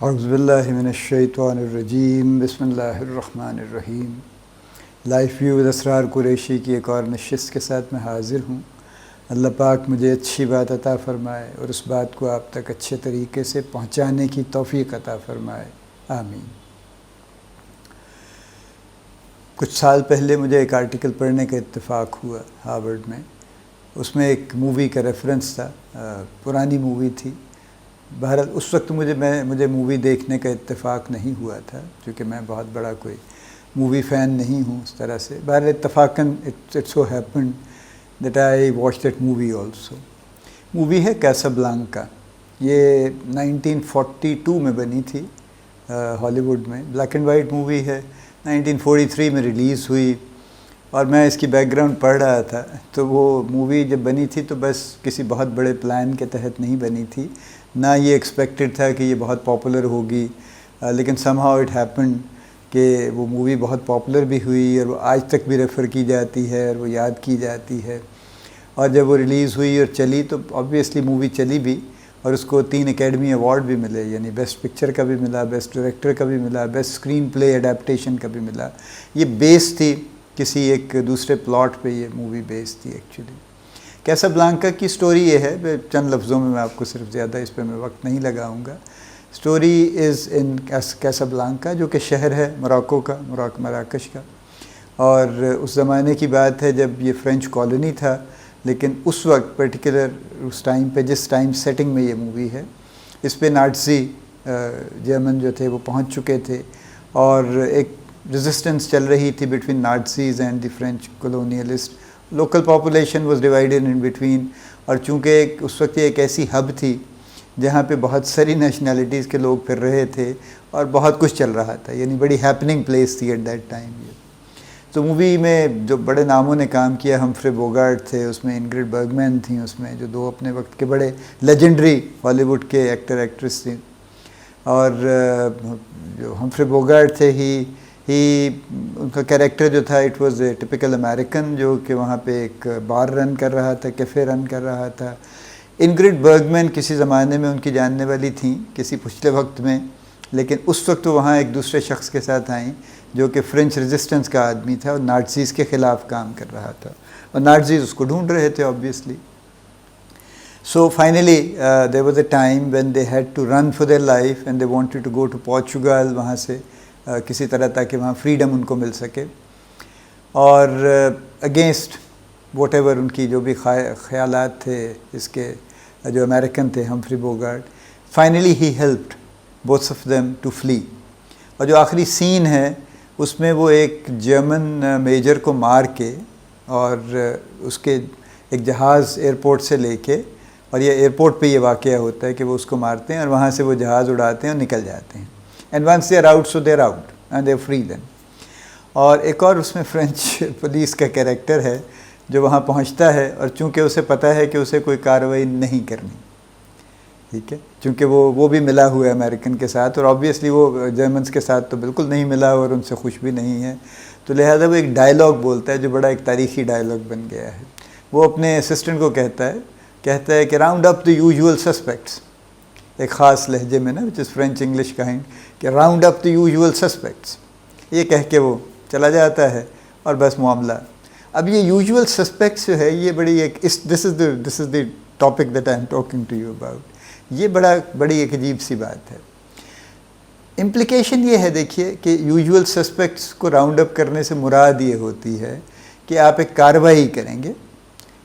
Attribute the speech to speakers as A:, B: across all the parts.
A: اعوذ باللہ من الشیطان الرجیم، بسم اللہ الرحمن الرحیم۔ لائف ویو ود اسرار قریشی کی ایک اور نشست کے ساتھ میں حاضر ہوں۔ اللہ پاک مجھے اچھی بات عطا فرمائے اور اس بات کو آپ تک اچھے طریقے سے پہنچانے کی توفیق عطا فرمائے، آمین۔ کچھ سال پہلے مجھے ایک آرٹیکل پڑھنے کا اتفاق ہوا ہارورڈ میں۔ اس میں ایک مووی کا ریفرنس تھا، پرانی مووی تھی۔ بہرحال اس وقت مجھے مووی دیکھنے کا اتفاق نہیں ہوا تھا، کیونکہ میں بہت بڑا کوئی مووی فین نہیں ہوں اس طرح سے۔ بہرحال اتفاقاً it so happened that I watch that movie also. Movie ہے کیسابلانکا۔ یہ 1942 میں بنی تھی ہالی ووڈ میں، بلیک اینڈ وائٹ مووی ہے۔ 1943 میں ریلیز ہوئی اور میں اس کی بیک گراؤنڈ پڑھ رہا تھا۔ تو وہ مووی جب بنی تھی تو بس کسی بہت بڑے پلان کے تحت نہیں بنی تھی، نہ یہ ایکسپیکٹڈ تھا کہ یہ بہت پاپولر ہوگی، لیکن سم ہاؤ اٹ ہیپنڈ کہ وہ مووی بہت پاپولر بھی ہوئی اور وہ آج تک بھی ریفر کی جاتی ہے اور وہ یاد کی جاتی ہے۔ اور جب وہ ریلیز ہوئی اور چلی تو آبویسلی مووی چلی بھی، اور اس کو 3 اکیڈمی ایوارڈ بھی ملے، یعنی بیسٹ پکچر کا بھی ملا، بیسٹ ڈائریکٹر کا بھی ملا، بیسٹ اسکرین پلے اڈیپٹیشن کا بھی ملا۔ یہ بیس تھی کسی ایک دوسرے پلاٹ پہ، یہ مووی بیس تھی ایکچولی۔ کیسابلانکا کی سٹوری یہ ہے، چند لفظوں میں آپ کو صرف زیادہ اس پہ میں وقت نہیں لگاؤں گا۔ سٹوری از ان کیسابلانکا، جو کہ شہر ہے موراکو کا، مراکش کا، اور اس زمانے کی بات ہے جب یہ فرینچ کالونی تھا، لیکن اس وقت پرٹیکولر اس ٹائم پہ، جس ٹائم سیٹنگ میں یہ مووی ہے، اس پہ نازی جرمن جو تھے وہ پہنچ چکے تھے، اور ایک ریزسٹنس چل رہی تھی between Nazis and the French colonialist. Local population was divided in between, اور چونکہ اس وقت یہ ایک ایسی ہب تھی جہاں پہ بہت ساری نیشنلٹیز کے لوگ پھر رہے تھے اور بہت کچھ چل رہا تھا، یعنی بڑی ہیپننگ پلیس تھی ایٹ دیٹ ٹائم۔ تو مووی میں جو بڑے ناموں نے کام کیا، ہمفرے بوگارٹ تھے اس میں، انگرڈ برگمین تھیں اس میں، جو 2 اپنے وقت کے بڑے لیجنڈری ہالی ووڈ کے ایکٹر ایکٹریس تھیں۔ اور جو ہمفرے بوگارٹ تھے ان کا کیریکٹر جو تھا، it was a typical American, جو کہ وہاں پہ ایک بار رن کر رہا تھا، کیفے رن کر رہا تھا۔ انگرڈ برگمین کسی زمانے میں ان کی جاننے والی تھیں، کسی پچھلے وقت میں، لیکن اس وقت وہ وہاں ایک دوسرے شخص کے ساتھ آئیں جو کہ فرینچ ریزسٹنس کا آدمی تھا اور نازیز کے خلاف کام کر رہا تھا، اور نازیز اس کو ڈھونڈ رہے تھے obviously. So finally there was a time when they had to run for their life and they wanted to go to Portugal، وہاں سے کسی طرح تاکہ وہاں فریڈم ان کو مل سکے، اور اگینسٹ واٹ ایور ان کی جو بھی خیالات تھے اس کے، جو امریکن تھے Humphrey Bogart, finally he helped both of them to flee. اور جو آخری سین ہے اس میں وہ ایک جرمن میجر کو مار کے، اور اس کے ایک جہاز ایئرپورٹ سے لے کے، اور یہ ایئرپورٹ پہ یہ واقعہ ہوتا ہے کہ وہ اس کو مارتے ہیں اور وہاں سے وہ جہاز اڑاتے ہیں اور نکل جاتے ہیں۔ And once they are out so they are out and they are free then. اور ایک اور اس میں فرینچ پولیس کا کیریکٹر ہے جو وہاں پہنچتا ہے، اور چونکہ اسے پتہ ہے کہ اسے کوئی کارروائی نہیں کرنی، ٹھیک ہے، چونکہ وہ بھی ملا ہوا ہے امریکن کے ساتھ، اور آبویسلی وہ جرمنس کے ساتھ تو بالکل نہیں ملا اور ان سے خوش بھی نہیں ہے، تو لہٰذا وہ ایک ڈائلاگ بولتا ہے جو بڑا ایک تاریخی ڈائلاگ بن گیا ہے۔ وہ اپنے اسسٹنٹ کو کہتا ہے کہ راؤنڈ اپ دی یوزول سسپیکٹس، ایک خاص لہجے میں نا، وچ از فرینچ انگلش کائنڈ، کہ راؤنڈ اپ دی یوزول سسپیکٹس، یہ کہہ کے وہ چلا جاتا ہے اور بس معاملہ۔ اب یہ یوزول سسپیکٹس جو ہے، یہ بڑی ایک this is the topic that I am talking to you about. یہ بڑی ایک عجیب سی بات ہے۔ امپلیکیشن یہ ہے، دیکھیے، کہ یوزول سسپیکٹس کو راؤنڈ اپ کرنے سے مراد یہ ہوتی ہے کہ آپ ایک کارروائی کریں گے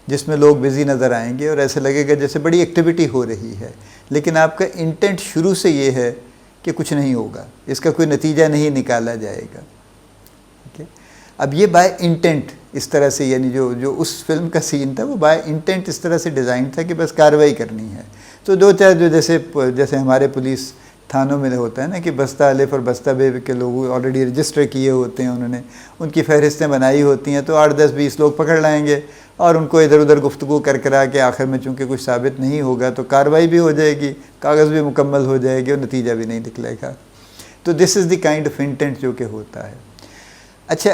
A: جس میں لوگ بزی نظر آئیں گے اور ایسے لگے گا جیسے بڑی ایکٹیویٹی ہو رہی ہے، لیکن آپ کا انٹینٹ شروع سے یہ ہے کہ کچھ نہیں ہوگا، اس کا کوئی نتیجہ نہیں نکالا جائے گا۔ اب یہ بائی انٹینٹ اس طرح سے، یعنی جو اس فلم کا سین تھا وہ بائی انٹینٹ اس طرح سے ڈیزائن تھا کہ بس کارروائی کرنی ہے۔ تو 2-4 جو جیسے ہمارے پولیس تھانوں میں ہوتا ہے نا کہ بستہ الف اور بستہ بے کے لوگ آلریڈی رجسٹر کیے ہوتے ہیں، انہوں نے ان کی فہرستیں بنائی ہوتی ہیں، تو 8-10-20 لوگ پکڑ لائیں گے اور ان کو ادھر ادھر گفتگو کرا کے آخر میں چونکہ کچھ ثابت نہیں ہوگا تو کارروائی بھی ہو جائے گی، کاغذ بھی مکمل ہو جائے گی اور نتیجہ بھی نہیں نکلے گا۔ تو دس is the kind of intent جو کہ ہوتا ہے۔ اچھا،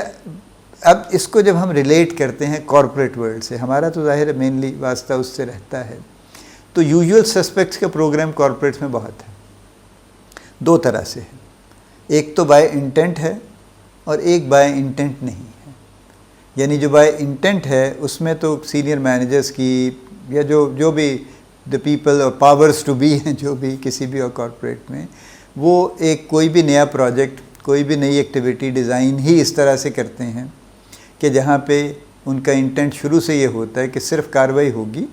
A: اب اس کو جب ہم ریلیٹ کرتے ہیں کارپوریٹ ورلڈ سے، ہمارا تو ظاہر ہے مینلی واسطہ اس سے رہتا ہے، تو یوزول سسپیکٹس کا پروگرام کارپوریٹس میں بہت ہے۔ دو طرح سے ہے. ایک تو بائی انٹینٹ ہے اور ایک بائی انٹینٹ نہیں ہے. یعنی جو بائی انٹینٹ ہے اس میں تو سینئر مینیجرز کی یا جو بھی دا پیپل اور پاورز ٹو بی ہیں جو بھی کسی بھی کارپوریٹ میں، وہ ایک کوئی بھی نیا پروجیکٹ، کوئی بھی نئی ایکٹیویٹی ڈیزائن ہی اس طرح سے کرتے ہیں کہ جہاں پہ ان کا انٹینٹ شروع سے یہ ہوتا ہے کہ صرف کارروائی ہوگی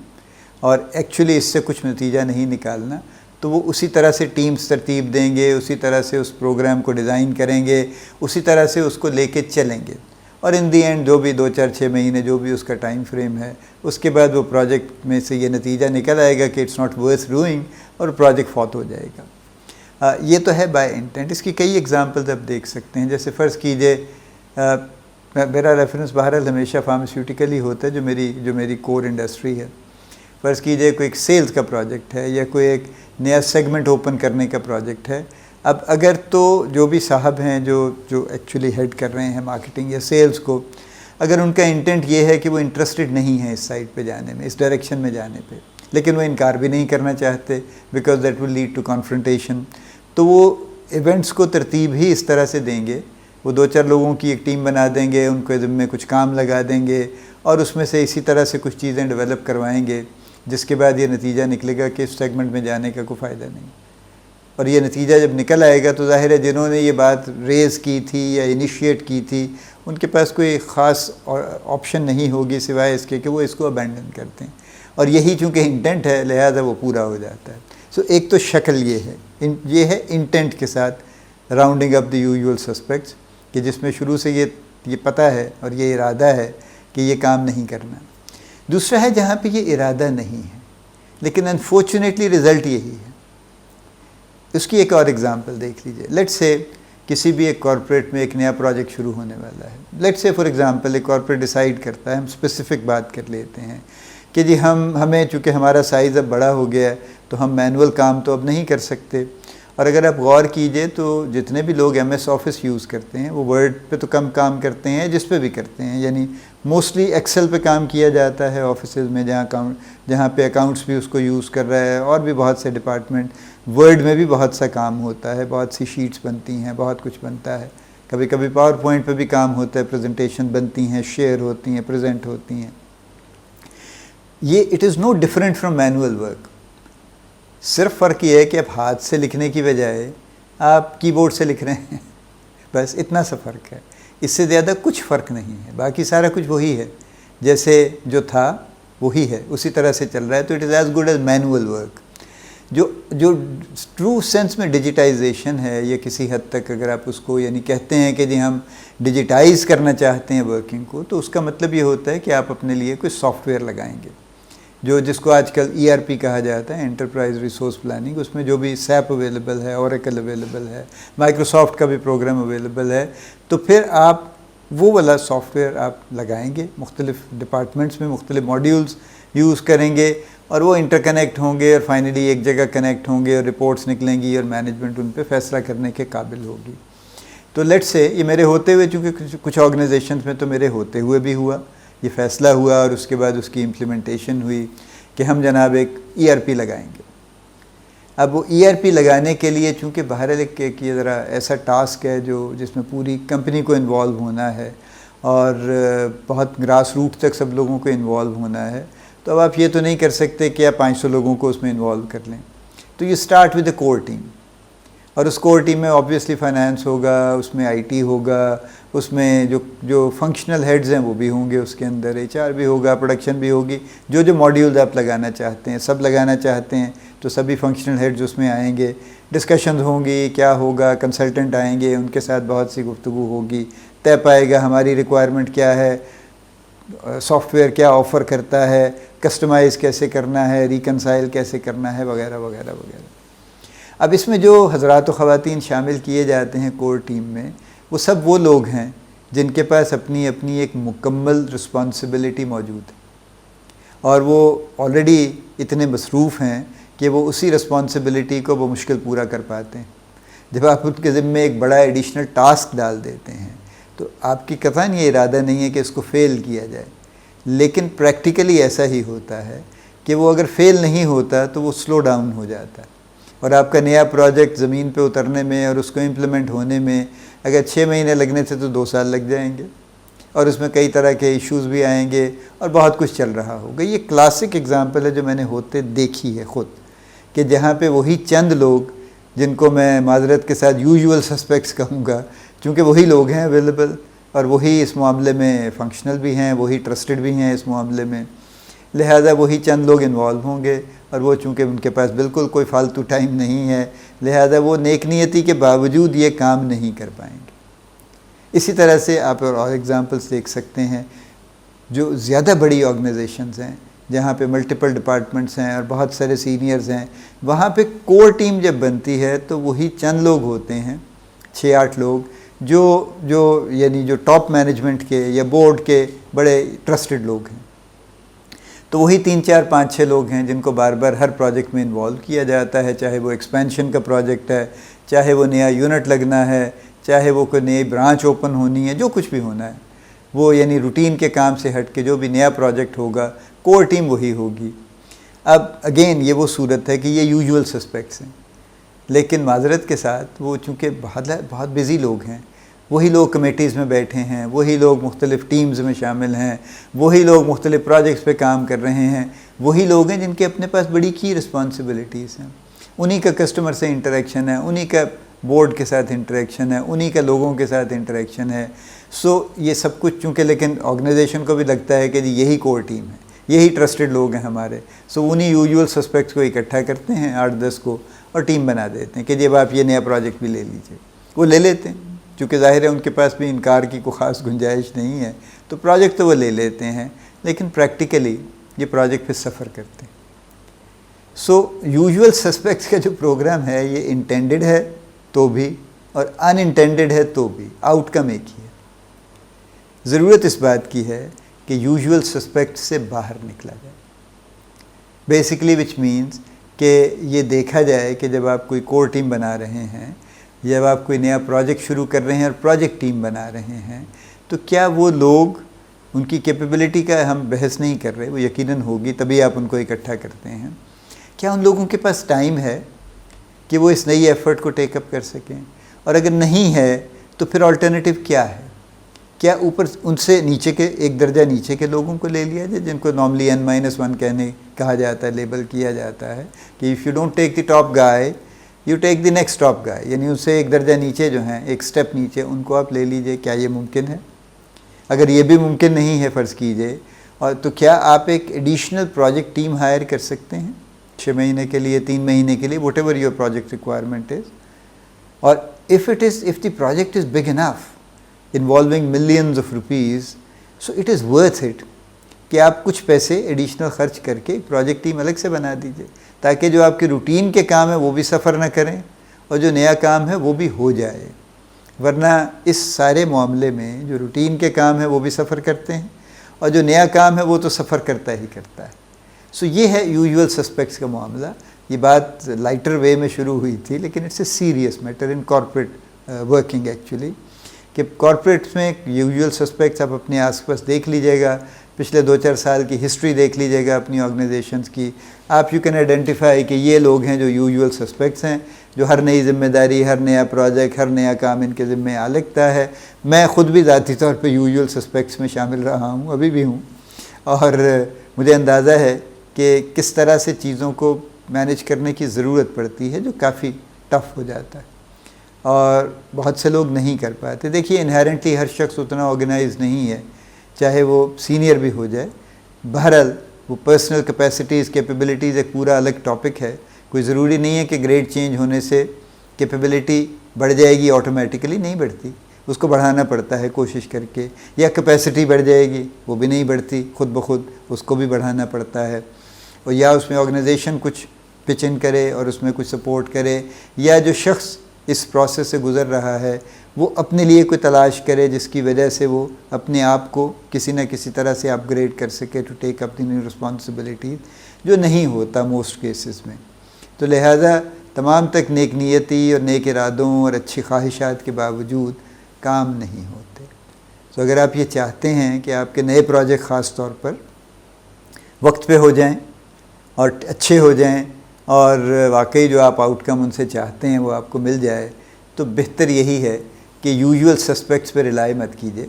A: اور ایکچولی اس سے کچھ نتیجہ نہیں نکالنا. تو وہ اسی طرح سے ٹیمز ترتیب دیں گے، اسی طرح سے اس پروگرام کو ڈیزائن کریں گے، اسی طرح سے اس کو لے کے چلیں گے. اور ان دی اینڈ جو بھی 2-4-6 مہینے جو بھی اس کا ٹائم فریم ہے، اس کے بعد وہ پروجیکٹ میں سے یہ نتیجہ نکل آئے گا کہ اٹس ناٹ ورتھ ڈوئنگ اور پروجیکٹ فوت ہو جائے گا. یہ تو ہے بائی انٹینٹ. اس کی کئی ایگزامپلز آپ دیکھ سکتے ہیں. جیسے فرض کیجئے میرا ریفرنس بہرحال ہمیشہ فارماسیوٹیکل ہی ہوتا ہے جو میری کور انڈسٹری ہے. فرض کیجئے کوئی ایک سیلز کا پروجیکٹ ہے یا کوئی ایک نیا سیگمنٹ اوپن کرنے کا پروجیکٹ ہے. اب اگر تو جو بھی صاحب ہیں جو ایکچولی ہیڈ کر رہے ہیں مارکیٹنگ یا سیلز کو، اگر ان کا انٹینٹ یہ ہے کہ وہ انٹرسٹڈ نہیں ہے اس سائٹ پہ جانے میں، اس ڈائریکشن میں جانے پہ، لیکن وہ انکار بھی نہیں کرنا چاہتے because that will lead to confrontation, تو وہ ایونٹس کو ترتیب ہی اس طرح سے دیں گے. وہ 2-4 لوگوں کی ایک ٹیم بنا دیں گے، ان کو ذمے کچھ کام لگا دیں گے اور اس میں سے اسی طرح سے کچھ چیزیں ڈیولپ کروائیں گے، جس کے بعد یہ نتیجہ نکلے گا کہ اس سیگمنٹ میں جانے کا کوئی فائدہ نہیں. اور یہ نتیجہ جب نکل آئے گا تو ظاہر ہے جنہوں نے یہ بات ریز کی تھی یا انیشیٹ کی تھی ان کے پاس کوئی خاص آپشن نہیں ہوگی سوائے اس کے کہ وہ اس کو ابینڈن کرتے ہیں. اور یہی چونکہ انٹینٹ ہے لہذا وہ پورا ہو جاتا ہے. سو ایک تو شکل یہ ہے انٹینٹ کے ساتھ راؤنڈنگ اپ دی یوزول سسپیکٹس، کہ جس میں شروع سے یہ پتہ ہے اور یہ ارادہ ہے کہ یہ کام نہیں کرنا. دوسرا ہے جہاں پہ یہ ارادہ نہیں ہے لیکن انفارچونیٹلی رزلٹ یہی ہے. اس کی ایک اور ایگزامپل دیکھ لیجئے. لیٹس سے کسی بھی ایک کارپوریٹ میں ایک نیا پروجیکٹ شروع ہونے والا ہے. لیٹس سے فار ایگزامپل ایک کارپوریٹ ڈیسائیڈ کرتا ہے، ہم اسپیسیفک بات کر لیتے ہیں کہ جی ہمیں چونکہ ہمارا سائز اب بڑا ہو گیا ہے تو ہم مینول کام تو اب نہیں کر سکتے. اور اگر آپ غور کیجئے تو جتنے بھی لوگ ایم ایس آفس یوز کرتے ہیں وہ ورڈ پہ تو کم کام کرتے ہیں، جس پہ بھی کرتے ہیں، یعنی موسٹلی ایکسل پہ کام کیا جاتا ہے آفیسز میں، جہاں پہ اکاؤنٹس بھی اس کو یوز کر رہا ہے اور بھی بہت سے ڈپارٹمنٹ. ورڈ میں بھی بہت سا کام ہوتا ہے، بہت سی شیٹس بنتی ہیں، بہت کچھ بنتا ہے. کبھی کبھی پاور پوائنٹ پہ بھی کام ہوتا ہے، پریزنٹیشن بنتی ہیں، شیئر ہوتی ہیں، پریزنٹ ہوتی ہیں. یہ it is no different from manual work. صرف فرق یہ ہے کہ آپ ہاتھ سے لکھنے کی بجائے آپ کی بورڈ سے لکھ رہے ہیں، بس اتنا سا فرق ہے. اس سے زیادہ کچھ فرق نہیں ہے، باقی سارا کچھ وہی ہے، جیسے جو تھا وہی ہے، اسی طرح سے چل رہا ہے. تو it is as good as manual work. جو ٹرو سینس میں ڈیجیٹائزیشن ہے، یہ کسی حد تک اگر آپ اس کو یعنی کہتے ہیں کہ جی ہم ڈیجیٹائز کرنا چاہتے ہیں ورکنگ کو، تو اس کا مطلب یہ ہوتا ہے کہ آپ اپنے لیے کوئی سافٹ ویئر لگائیں گے، جس کو آج کل ERP کہا جاتا ہے، انٹرپرائز ریسورس پلاننگ. اس میں جو بھی SAP اویلیبل ہے، اوریکل اویلیبل ہے، مائکروسافٹ کا بھی پروگرام اویلیبل ہے. تو پھر آپ وہ والا سافٹ ویئر آپ لگائیں گے، مختلف ڈپارٹمنٹس میں مختلف ماڈیولز یوز کریں گے اور وہ انٹر کنیکٹ ہوں گے اور فائنلی ایک جگہ کنیکٹ ہوں گے اور رپورٹس نکلیں گی اور مینجمنٹ ان پہ فیصلہ کرنے کے قابل ہوگی. تو لیٹ سے یہ میرے ہوتے ہوئے، چونکہ کچھ آرگنائزیشنز میں تو میرے ہوتے ہوئے بھی ہوا، یہ فیصلہ ہوا اور اس کے بعد اس کی امپلیمنٹیشن ہوئی کہ ہم جناب ایک ERP لگائیں گے. اب وہ ERP لگانے کے لیے چونکہ بہرحال ایک یہ ذرا ایسا ٹاسک ہے جس میں پوری کمپنی کو انوالو ہونا ہے اور بہت گراس روٹ تک سب لوگوں کو انوالو ہونا ہے. تو اب آپ یہ تو نہیں کر سکتے کہ آپ 500 لوگوں کو اس میں انوالو کر لیں. تو یہ start with a core team, اور اس کور ٹیم میں آبویسلی فائنانس ہوگا، اس میں IT ہوگا، اس میں جو فنکشنل ہیڈز ہیں وہ بھی ہوں گے، اس کے اندر HR بھی ہوگا، پروڈکشن بھی ہوگی. جو ماڈیولز آپ لگانا چاہتے ہیں، سب لگانا چاہتے ہیں تو سبھی فنکشنل ہیڈز اس میں آئیں گے. ڈسکشنز ہوں گی، کیا ہوگا، کنسلٹنٹ آئیں گے، ان کے ساتھ بہت سی گفتگو ہوگی، طے پائے گا ہماری ریکوائرمنٹ کیا ہے، سافٹ ویئر کیا آفر کرتا ہے، کسٹمائز کیسے کرنا ہے، ریکنسائل کیسے کرنا ہے، وغیرہ وغیرہ وغیرہ. اب اس میں جو حضرات و خواتین شامل کیے جاتے ہیں کور ٹیم میں، وہ سب وہ لوگ ہیں جن کے پاس اپنی ایک مکمل رسپانسبلٹی موجود ہے اور وہ آلریڈی اتنے مصروف ہیں کہ وہ اسی رسپانسبلٹی کو بمشکل پورا کر پاتے ہیں. جب آپ ان کے ذمے ایک بڑا ایڈیشنل ٹاسک ڈال دیتے ہیں تو آپ کی قطعاً یہ ارادہ نہیں ہے کہ اس کو فیل کیا جائے، لیکن پریکٹیکلی ایسا ہی ہوتا ہے کہ وہ اگر فیل نہیں ہوتا تو وہ سلو ڈاؤن ہو جاتا ہے. اور آپ کا نیا پروجیکٹ زمین پہ اترنے میں اور اس کو امپلیمنٹ ہونے میں اگر 6 مہینے لگنے تھے تو 2 سال لگ جائیں گے، اور اس میں کئی طرح کے ایشوز بھی آئیں گے اور بہت کچھ چل رہا ہوگا۔ یہ کلاسک اگزامپل ہے جو میں نے ہوتے دیکھی ہے خود، کہ جہاں پہ وہی چند لوگ جن کو میں معذرت کے ساتھ یوزول سسپیکٹس کہوں گا، چونکہ وہی لوگ ہیں اویلیبل اور وہی اس معاملے میں فنکشنل بھی ہیں، وہی ٹرسٹڈ بھی ہیں اس معاملے میں، لہٰذا وہی چند لوگ انوالو ہوں گے، اور وہ چونکہ ان کے پاس بالکل کوئی فالتو ٹائم نہیں ہے، لہٰذا وہ نیک نیتی کے باوجود یہ کام نہیں کر پائیں گے۔ اسی طرح سے آپ اور ایگزامپلس دیکھ سکتے ہیں جو زیادہ بڑی آرگنائزیشنز ہیں جہاں پہ ملٹیپل ڈپارٹمنٹس ہیں اور بہت سارے سینئرز ہیں، وہاں پہ کور ٹیم جب بنتی ہے تو وہی چند لوگ ہوتے ہیں، 6-8 لوگ جو ٹاپ مینجمنٹ کے یا بورڈ کے بڑے ٹرسٹڈ لوگ ہیں، تو وہی 3-4-5-6 لوگ ہیں جن کو بار بار ہر پروجیکٹ میں انوالو کیا جاتا ہے، چاہے وہ ایکسپینشن کا پروجیکٹ ہے، چاہے وہ نیا یونٹ لگنا ہے، چاہے وہ کوئی نئی برانچ اوپن ہونی ہے، جو کچھ بھی ہونا ہے وہ یعنی روٹین کے کام سے ہٹ کے جو بھی نیا پروجیکٹ ہوگا کور ٹیم وہی ہوگی۔ اب اگین یہ وہ صورت ہے کہ یہ یوزول سسپیکٹس ہیں، لیکن معذرت کے ساتھ وہ چونکہ بہت بزی لوگ ہیں، وہی لوگ کمیٹیز میں بیٹھے ہیں، وہی لوگ مختلف ٹیمز میں شامل ہیں، وہی لوگ مختلف پروجیکٹس پہ کام کر رہے ہیں، وہی لوگ ہیں جن کے اپنے پاس بڑی کی رسپانسبلٹیز ہیں، انہی کا کسٹمر سے انٹریکشن ہے، انہی کا بورڈ کے ساتھ انٹریکشن ہے، انہی کا لوگوں کے ساتھ انٹریکشن ہے۔ سو یہ سب کچھ چونکہ لیکن آرگنائزیشن کو بھی لگتا ہے کہ جی یہی کور ٹیم ہے، یہی ٹرسٹڈ لوگ ہیں ہمارے، سو انہی یوزول سسپیکٹس کو اکٹھا کرتے ہیں 8-10 کو اور ٹیم بنا دیتے ہیں کہ جی اب آپ یہ نیا پروجیکٹ بھی لے لیجئے۔ وہ لے لیتے ہیں، چونکہ ظاہر ہے ان کے پاس بھی انکار کی کوئی خاص گنجائش نہیں ہے، تو پروجیکٹ تو وہ لے لیتے ہیں، لیکن پریکٹیکلی یہ پروجیکٹ پہ سفر کرتے ہیں۔ سو یوزول سسپیکٹس کا جو پروگرام ہے یہ انٹینڈڈ ہے تو بھی اور ان انٹینڈڈ ہے تو بھی، آؤٹ کم ایک ہی ہے۔ ضرورت اس بات کی ہے کہ یوزول سسپیکٹ سے باہر نکلا جائے، بیسکلی وچ مینز کہ یہ دیکھا جائے کہ جب آپ کوئی کور ٹیم بنا رہے ہیں، جب آپ کوئی نیا پروجیکٹ شروع کر رہے ہیں اور پروجیکٹ ٹیم بنا رہے ہیں، تو کیا وہ لوگ، ان کی کیپیبلٹی کا ہم بحث نہیں کر رہے، وہ یقیناً ہوگی تبھی آپ ان کو اکٹھا کرتے ہیں، کیا ان لوگوں کے پاس ٹائم ہے کہ وہ اس نئی ایفرٹ کو ٹیک اپ کر سکیں؟ اور اگر نہیں ہے تو پھر آلٹرنیٹیو کیا ہے؟ کیا اوپر ان سے نیچے کے ایک درجہ نیچے کے لوگوں کو لے لیا جائے، جن کو نارملی N-1 کہا جاتا ہے، لیبل کیا جاتا ہے کہ if you don't take the top guy you take the next top guy, یعنی ان سے ایک درجہ نیچے جو ہیں، ایک سٹیپ نیچے، ان کو آپ لے لیجئے۔ کیا یہ ممکن ہے؟ اگر یہ بھی ممکن نہیں ہے فرض کیجئے، اور تو کیا آپ ایک ایڈیشنل پروجیکٹ ٹیم ہائر کر سکتے ہیں 6 مہینے کے لیے، 3 مہینے کے لیے، what ever your project requirement is, اور if the project is big enough involving millions of rupees, so it is worth it کہ آپ کچھ پیسے ایڈیشنل خرچ کر کے پروجیکٹ ٹیم الگ سے بنا دیجئے، تاکہ جو آپ کے روٹین کے کام ہیں وہ بھی سفر نہ کریں اور جو نیا کام ہے وہ بھی ہو جائے۔ ورنہ اس سارے معاملے میں جو روٹین کے کام ہیں وہ بھی سفر کرتے ہیں اور جو نیا کام ہے وہ تو سفر کرتا ہی کرتا ہے۔ سو یہ ہے یوزول سسپیکٹس کا معاملہ۔ یہ بات لائٹر وے میں شروع ہوئی تھی، لیکن it's a serious matter in corporate working actually, کہ کارپوریٹس میں یوزول سسپیکٹس آپ اپنے آس پاس دیکھ لیجئے گا، پچھلے 2-4 سال کی ہسٹری دیکھ لیجئے گا اپنی آرگنائزیشنز کی، آپ یو کین آئیڈینٹیفائی کہ یہ لوگ ہیں جو یوزول سسپیکٹس ہیں، جو ہر نئی ذمہ داری، ہر نیا پروجیکٹ، ہر نیا کام ان کے ذمہ آ لگتا ہے۔ میں خود بھی ذاتی طور پہ یوزول سسپیکٹس میں شامل رہا ہوں، ابھی بھی ہوں، اور مجھے اندازہ ہے کہ کس طرح سے چیزوں کو مینیج کرنے کی ضرورت پڑتی ہے، جو کافی ٹف ہو جاتا ہے اور بہت سے لوگ نہیں کر پاتے۔ دیکھیے انہیرنٹلی ہر شخص اتنا آرگنائز نہیں ہے، چاہے وہ سینئر بھی ہو جائے۔ بہرحال وہ پرسنل کیپیسٹیز، کیپیبلٹیز ایک پورا الگ ٹاپک ہے، کوئی ضروری نہیں ہے کہ گریڈ چینج ہونے سے کیپیبلٹی بڑھ جائے گی، آٹومیٹیکلی نہیں بڑھتی، اس کو بڑھانا پڑتا ہے کوشش کر کے، یا کیپیسٹی بڑھ جائے گی، وہ بھی نہیں بڑھتی خود بخود، اس کو بھی بڑھانا پڑتا ہے، اور یا اس میں آرگنائزیشن کچھ پچ ان کرے اور اس میں کچھ سپورٹ کرے، یا جو شخص اس پروسیس سے گزر رہا ہے وہ اپنے لیے کوئی تلاش کرے جس کی وجہ سے وہ اپنے آپ کو کسی نہ کسی طرح سے اپ گریڈ کر سکے to take up the new responsibilities, جو نہیں ہوتا موسٹ کیسز میں۔ تو لہٰذا تمام تک نیک نیتی اور نیک ارادوں اور اچھی خواہشات کے باوجود کام نہیں ہوتے۔ تو اگر آپ یہ چاہتے ہیں کہ آپ کے نئے پروجیکٹ خاص طور پر وقت پہ ہو جائیں اور اچھے ہو جائیں اور واقعی جو آپ آؤٹ کم ان سے چاہتے ہیں وہ آپ کو مل جائے، تو بہتر یہی ہے کہ یوزول سسپیکٹس پہ رلائی مت کیجیے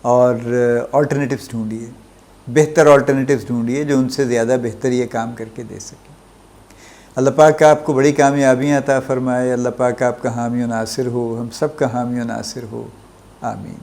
A: اور آلٹرنیٹیوز ڈھونڈیے، بہتر آلٹرنیٹیوز ڈھونڈیے جو ان سے زیادہ بہتر یہ کام کر کے دے سکیں۔ اللہ پاک آپ کو بڑی کامیابیاں عطا فرمائے، اللہ پاک آپ کا حامی و ناصر ہو، ہم سب کا حامی و ناصر ہو، آمین۔